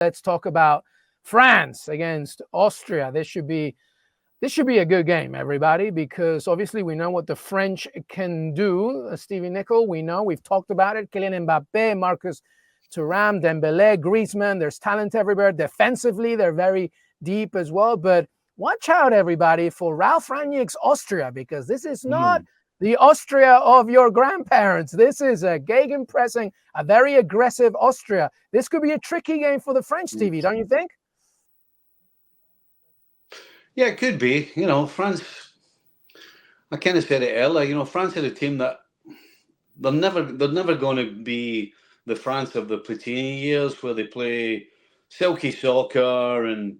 Let's talk about France against Austria. This should be a good game, everybody, because obviously we know what the French can do. Stevie, Nicol, we know, we've talked about it. Kylian Mbappe, Marcus Thuram, Dembélé, Griezmann. There's talent everywhere. Defensively, they're very deep as well. But watch out, everybody, for Ralf Rangnick's Austria, because this is not the Austria of your grandparents. This is a gegenpressing, a very aggressive Austria. This could be a tricky game for the French, Stevie, don't you think? Yeah, it could be. France, I kind of said it earlier, France is a team that they're never going to be the France of the Platini years where they play silky soccer and,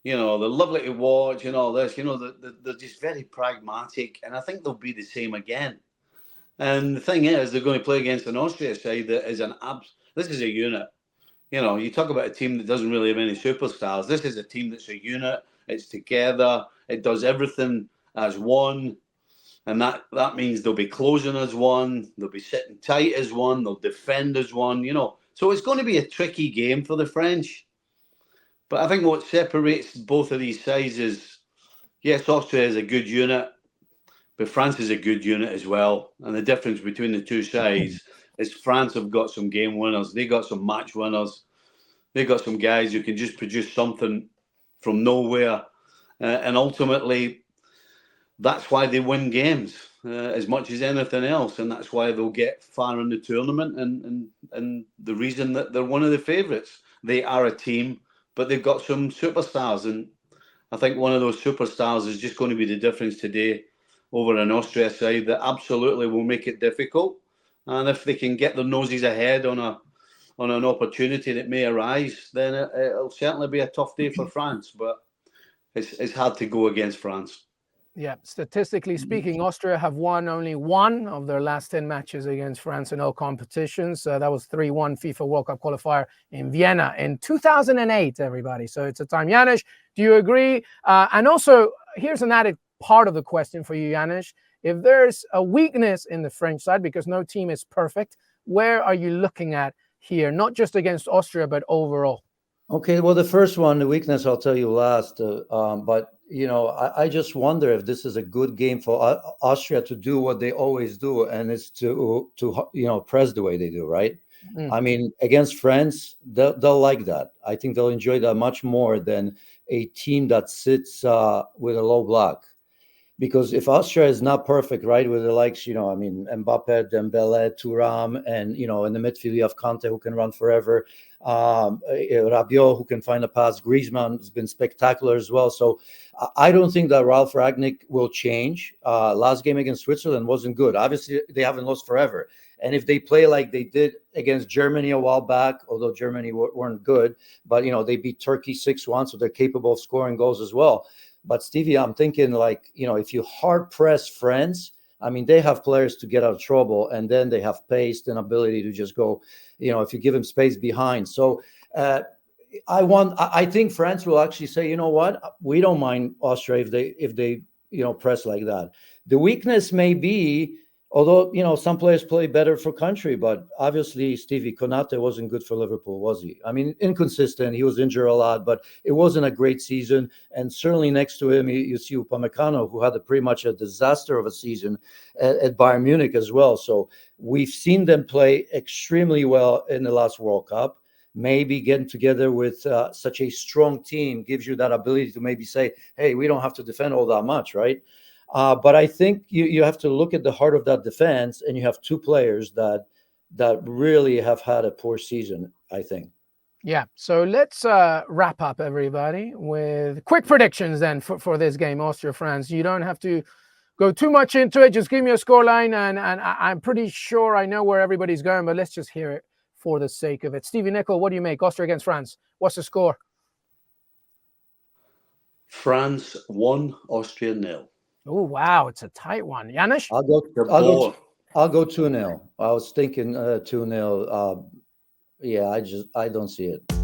they're lovely to watch and all this. They're just very pragmatic, and I think they'll be the same again. And the thing is, they're going to play against an Austria side that is this is a unit. You talk about a team that doesn't really have any superstars. This is a team that's a unit. It's together. It does everything as one. And that means they'll be closing as one. They'll be sitting tight as one. They'll defend as one, So it's going to be a tricky game for the French. But I think what separates both of these sides is, yes, Austria is a good unit, but France is a good unit as well. And the difference between the two sides is France have got some game winners. They got some match winners. They got some guys who can just produce something from nowhere. And ultimately, that's why they win games as much as anything else. And that's why they'll get far in the tournament. And the reason that they're one of the favourites. They are a team, but they've got some superstars. And I think one of those superstars is just going to be the difference today over an Austria side that absolutely will make it difficult. And if they can get their noses ahead on an opportunity that may arise, then it'll certainly be a tough day for France. But it's hard to go against France. Yeah, statistically speaking, Austria have won only one of their last 10 matches against France in all competitions. That was 3-1 FIFA World Cup qualifier in Vienna in 2008, everybody. So it's a time. Janusz, do you agree? And also, here's an added part of the question for you, Janusz. If there's a weakness in the French side, because no team is perfect, where are you looking at here? Not just against Austria, but overall. Okay, well, the first one, the weakness, I'll tell you last. But I just wonder if this is a good game for Austria to do what they always do, and it's to press the way they do, right? I mean, against France, they'll like that. I think they'll enjoy that much more than a team that sits with a low block. Because if Austria is not perfect, right, with the likes, Mbappe, Dembélé, Thuram, and, in the midfield you have Kanté who can run forever, Rabiot who can find a pass, Griezmann has been spectacular as well. So I don't think that Ralf Rangnick will change. Last game against Switzerland wasn't good. Obviously, they haven't lost forever. And if they play like they did against Germany a while back, although Germany weren't good, but, they beat Turkey 6-1, so they're capable of scoring goals as well. But Stevie, I'm thinking if you hard press France, they have players to get out of trouble, and then they have pace and ability to just go, if you give them space behind. So I think France will actually say, you know what, we don't mind Austria if they press like that. The weakness may be, although, some players play better for country, but obviously, Stevie, Konate wasn't good for Liverpool, was he? Inconsistent. He was injured a lot, but it wasn't a great season. And certainly next to him, you see Upamecano, who had pretty much a disaster of a season at Bayern Munich as well. So we've seen them play extremely well in the last World Cup. Maybe getting together with such a strong team gives you that ability to maybe say, hey, we don't have to defend all that much, right? But I think you have to look at the heart of that defense, and you have two players that really have had a poor season, I think. Yeah, so let's wrap up, everybody, with quick predictions then for this game, Austria-France. You don't have to go too much into it. Just give me a scoreline, and I'm pretty sure I know where everybody's going, but let's just hear it for the sake of it. Stevie, Nicol, what do you make? Austria against France. What's the score? France 1, Austria 0. Oh, wow. It's a tight one. Janusz? I'll go 2-0. I was thinking 2-0. Yeah, I don't see it.